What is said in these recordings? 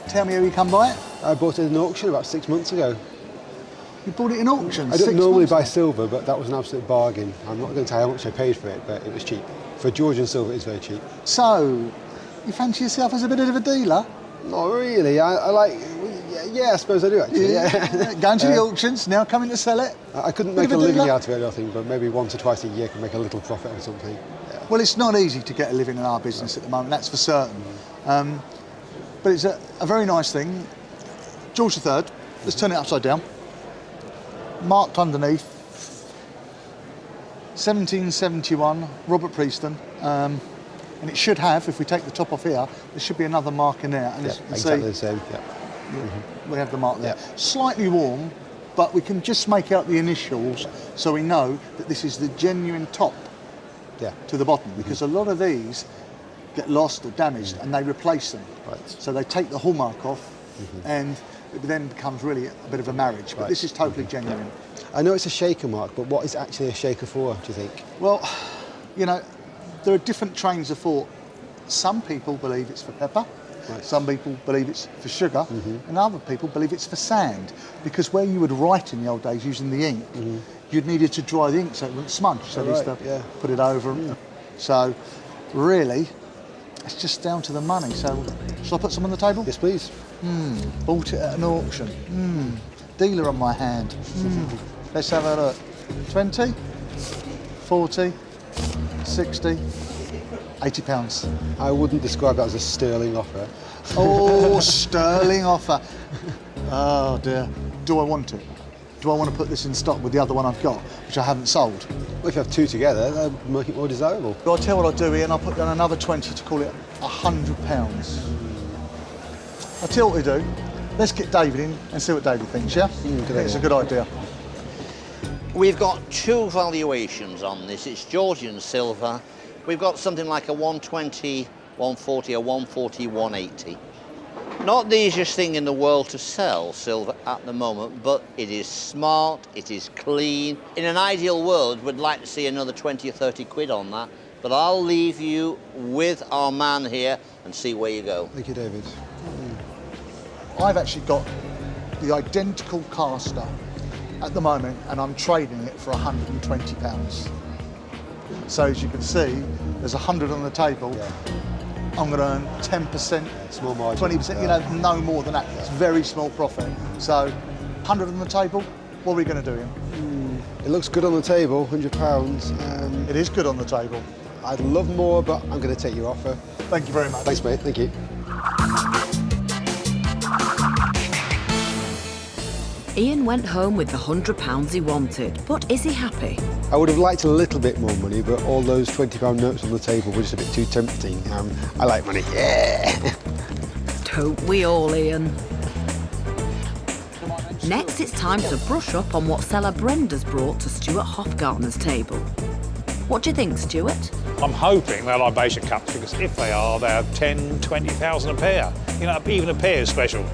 Tell me how you come by it. I bought it at an auction about 6 months ago. You bought it in auction? I don't normally buy silver, but that was an absolute bargain. I'm not going to tell you how much I paid for it, but it was cheap. For Georgian silver, it's very cheap. So, you fancy yourself as a bit of a dealer? Not really. I like... Yeah, I suppose I do, actually. Yeah. Going to the auctions, now coming to sell it? I couldn't make a living out of it, I think, but maybe once or twice a year can make a little profit on something. Yeah. Well, it's not easy to get a living in our business at the moment, that's for certain. But it's a very nice thing. George III, let's turn it upside down. Marked underneath, 1771, Robert Preston. And it should have, if we take the top off here, there should be another mark in there. And yeah, as you can exactly see, the same. Yeah. We have the mark there. Yeah. Slightly worn, but we can just make out the initials so we know that this is the genuine top to the bottom, because a lot of these get lost or damaged and they replace them. Right. So they take the hallmark off and it then becomes really a bit of a marriage. But this is totally genuine. I know it's a shaker mark, but what is actually a shaker for, do you think? Well, you know, there are different trains of thought. Some people believe it's for pepper. Right. Some people believe it's for sugar, and other people believe it's for sand, because where you would write in the old days using the ink, you'd needed to dry the ink so it wouldn't smudge, so they used to put it over. So, really, it's just down to the money. So, shall I put some on the table? Yes, please. Bought it at an auction. Dealer on my hand. Let's have a look. 20, 40, 60, £80. I wouldn't describe that as a sterling offer. Oh, sterling offer. Oh dear. Do I want it? Do I want to put this in stock with the other one I've got, which I haven't sold? Well, if you have two together, that make it more desirable. Well, I'll tell you what I'll do, Ian. I'll put down another 20 to call it £100. I'll tell you what we do. Let's get David in and see what David thinks, yeah? I think it's a good idea. We've got two valuations on this. It's Georgian silver. We've got something like a 120, 140, or 140, 180. Not the easiest thing in the world to sell silver at the moment, but it is smart, it is clean. In an ideal world, we'd like to see another 20 or 30 quid on that, but I'll leave you with our man here and see where you go. Thank you, David. I've actually got the identical caster at the moment, and I'm trading it for £120. So as you can see, there's 100 on the table. Yeah. I'm going to earn 10%, small margin, 20%, you know, no more than that. Yeah. It's very small profit. So 100 on the table, what are we going to do, Ian? It looks good on the table, £100. It is good on the table. I'd love more, but I'm going to take your offer. Thank you very much. Thanks, mate. Thank you. Ian went home with the £100 he wanted, but is he happy? I would have liked a little bit more money, but all those £20 notes on the table were just a bit too tempting. I like money, yeah! Don't we all, Ian? Next, it's time to brush up on what seller Brenda's brought to Stuart Hofgartner's table. What do you think, Stuart? I'm hoping they're libation cups, because if they are, they're 10, 20,000 a pair. You know, even a pair is special.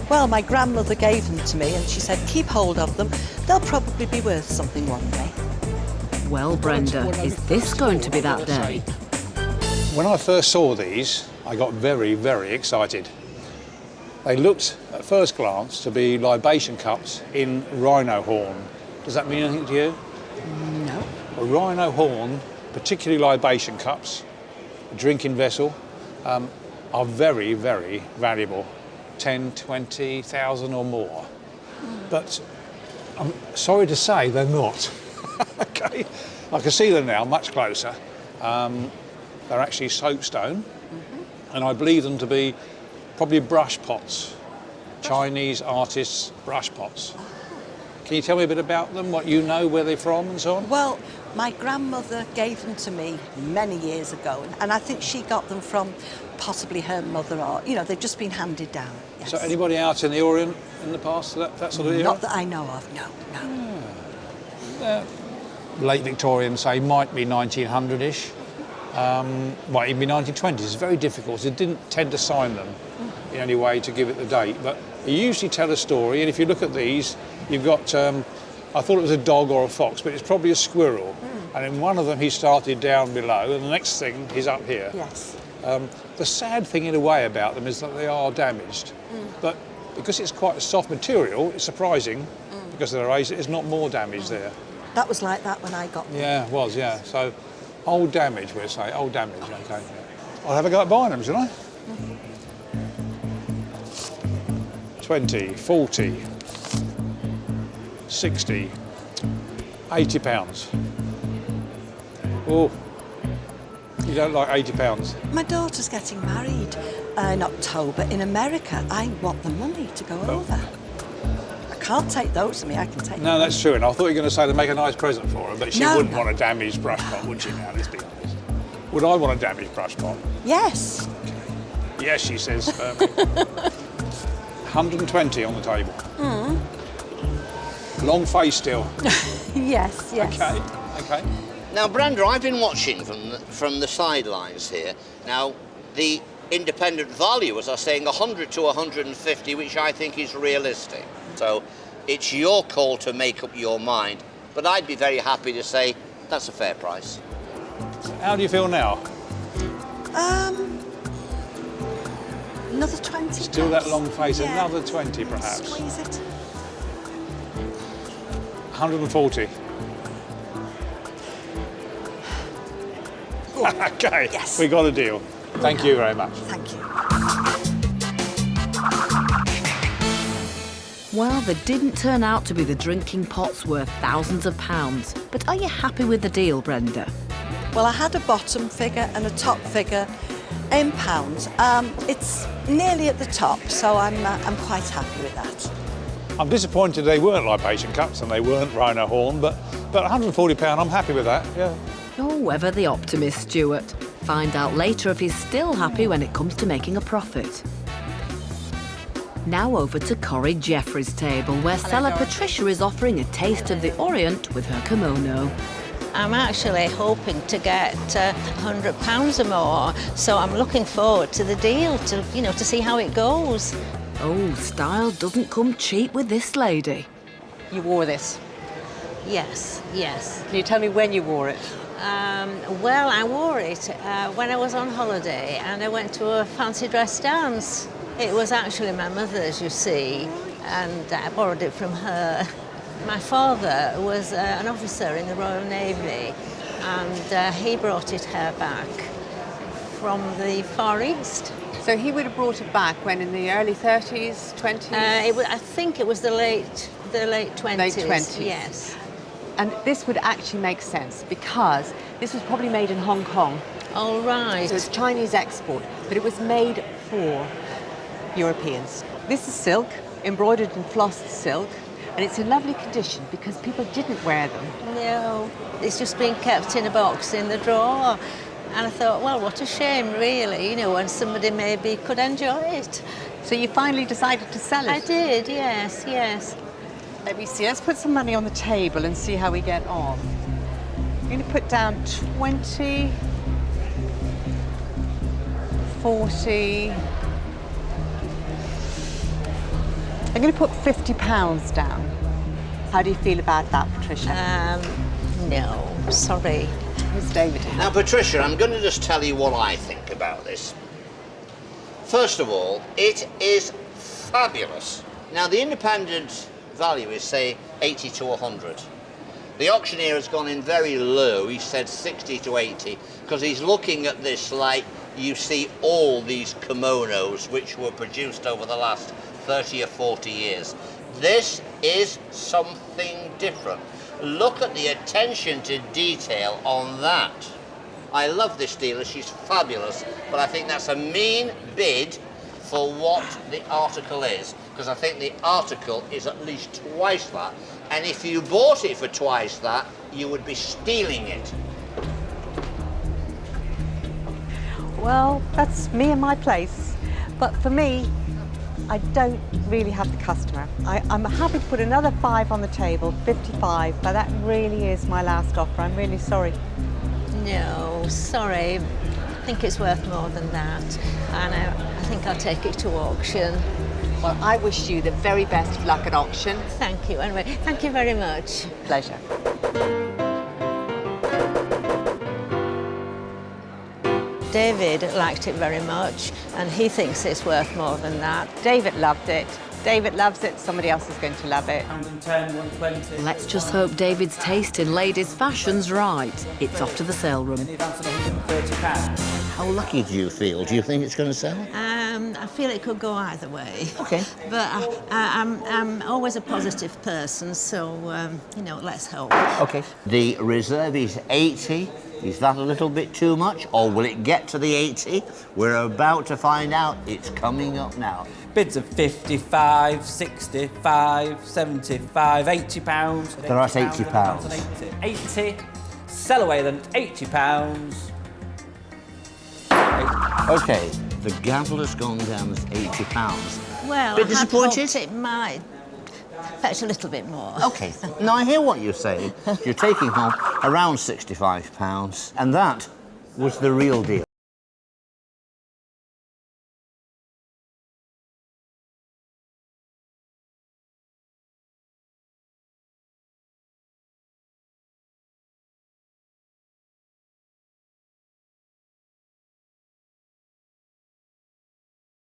Well, my grandmother gave them to me and she said, keep hold of them. They'll probably be worth something one day. Well, Brenda, is this going to be that day? When I first saw these, I got very, very excited. They looked, at first glance, to be libation cups in rhino horn. Does that mean anything to you? No. A rhino horn, particularly libation cups, a drinking vessel, are very, very valuable. 10, 20,000 or more. But I'm sorry to say they're not. Okay, I can see them now much closer. They're actually soapstone, and I believe them to be probably brush pots, Chinese artists' brush pots. Can you tell me a bit about them, what you know, where they're from and so on? Well, my grandmother gave them to me many years ago, and I think she got them from possibly her mother, or, you know, they've just been handed down. Yes. So anybody out in the Orient in the past, that sort of era? Not that I know of, no. Late Victorian, say, might be 1900-ish. Might even be 1920s. It's very difficult. It didn't tend to sign them in any way to give it the date, but you usually tell a story, and if you look at these, you've got, I thought it was a dog or a fox, but it's probably a squirrel. And in one of them he started down below, and the next thing he's up here. Yes. The sad thing in a way about them is that they are damaged, but because it's quite a soft material, it's surprising because of their age, there's not more damage there. That was like that when I got them. Yeah, it was, yeah. So, old damage, we'll say, old damage, okay. I'll have a go at buying them, shall I? 20, 40, 60, 80 pounds. Oh, you don't like 80 pounds? My daughter's getting married in October in America. I want the money to go over. I can't take those with me, I can take No, that's true, and I thought you were going to say to make a nice present for her, but she No, wouldn't no. want a damaged brush pot, would she now, let's be honest? Would I want a damaged brush pot? Yes. Yes, she says firmly. 120 on the table. Long face still. Yes, yes. Okay. Now, Brenda, I've been watching from the sidelines here. Now, the independent valuers are saying 100 to 150, which I think is realistic. So it's your call to make up your mind. But I'd be very happy to say that's a fair price. How do you feel now? Another 20. Still that long face, Yeah. another 20 perhaps. Squeeze it. 140. Okay, Yes. we got a deal. Thank you very much. Thank you. Well, they didn't turn out to be the drinking pots worth thousands of pounds. But are you happy with the deal, Brenda? Well, I had a bottom figure and a top figure in pounds. It's nearly at the top, so I'm quite happy with that. I'm disappointed they weren't libation cups and they weren't rhino horn, but £140, I'm happy with that, yeah. Oh, ever the optimist, Stuart. Find out later if he's still happy when it comes to making a profit. Now over to Corrie Jeffrey's table, where seller Patricia is offering a taste of the Orient with her kimono. I'm actually hoping to get £100 or more, so I'm looking forward to the deal, to see how it goes. Oh, style doesn't come cheap with this lady. You wore this. Yes. Can you tell me when you wore it? Well, I wore it when I was on holiday and I went to a fancy dress dance. It was actually my mother's, you see, and I borrowed it from her. My father was an officer in the Royal Navy and he brought it her back from the Far East. So he would have brought it back when, in the early 30s, 20s? I think it was the late 20s. Late 20s. Yes. And this would actually make sense because this was probably made in Hong Kong. All right. So it's Chinese export, but it was made for Europeans. This is silk, embroidered and flossed silk, and it's in lovely condition because people didn't wear them. No, it's just been kept in a box in the drawer. And I thought, well, what a shame, really, when somebody maybe could enjoy it. So you finally decided to sell it? I did, yes. Let me see, let's put some money on the table and see how we get on. I'm going to put down 20, 40. I'm going to put £50 down. How do you feel about that, Patricia? No, sorry. Here's David. Now, Patricia, I'm going to just tell you what I think about this. First of all, it is fabulous. Now, the independent value is, say, 80 to 100. The auctioneer has gone in very low. He said 60 to 80, because he's looking at this like you see all these kimonos which were produced over the last 30 or 40 years. This is something different. Look at the attention to detail on that. I love this dealer, she's fabulous, but I think that's a mean bid for what the article is, because I think the article is at least twice that, and if you bought it for twice that, you would be stealing it. Well, that's me and my place. But for me, I don't really have the customer. I'm happy to put another 5 on the table, 55, but that really is my last offer. I'm really sorry. No, sorry. I think it's worth more than that. And I think I'll take it to auction. Well, I wish you the very best of luck at auction. Thank you. Anyway, thank you very much. Pleasure. David liked it very much, and he thinks it's worth more than that. David loved it. David loves it, somebody else is going to love it. 110, 120. Let's just hope David's taste in ladies' fashion's right. It's off to the sale room. £130. How lucky do you feel? Do you think it's going to sell? I feel it could go either way. Okay. But I'm always a positive person, so, you know, let's hope. Okay. The reserve is 80. Is that a little bit too much, or will it get to the 80? We're about to find out. It's coming up now. Bids of 55, 65, 75, £80. They're at £80. 80. Sell away then, £80. Okay, the gavel has gone down to £80. Well, Bit I had disappointed? hoped it might fetch a little bit more. Okay, now I hear what you're saying. You're taking home around £65, and that was the real deal.